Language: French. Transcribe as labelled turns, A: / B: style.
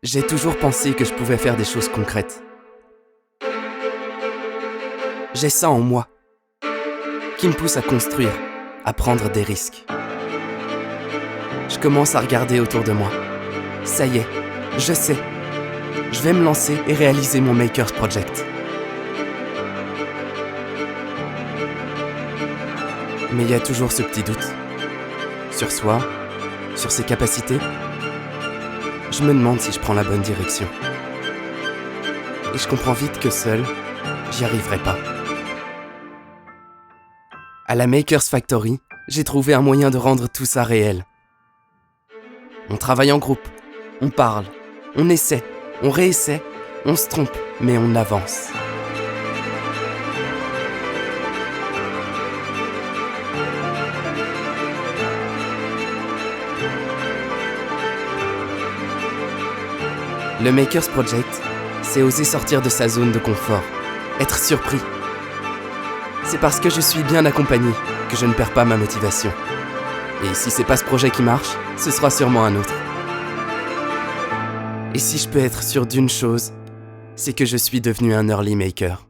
A: J'ai toujours pensé que je pouvais faire des choses concrètes. J'ai ça en moi, qui me pousse à construire, à prendre des risques. Je commence à regarder autour de moi. Ça y est, je sais. Je vais me lancer et réaliser mon Makers Project. Mais il y a toujours ce petit doute. Sur soi, sur ses capacités. Je me demande si je prends la bonne direction. Et je comprends vite que seul, j'y arriverai pas. À la Makers Factory, j'ai trouvé un moyen de rendre tout ça réel. On travaille en groupe, on parle, on essaie, on réessaie, on se trompe, mais on avance. Le Makers Project, c'est oser sortir de sa zone de confort, être surpris. C'est parce que je suis bien accompagné que je ne perds pas ma motivation. Et si c'est pas ce projet qui marche, ce sera sûrement un autre. Et si je peux être sûr d'une chose, c'est que je suis devenu un early maker.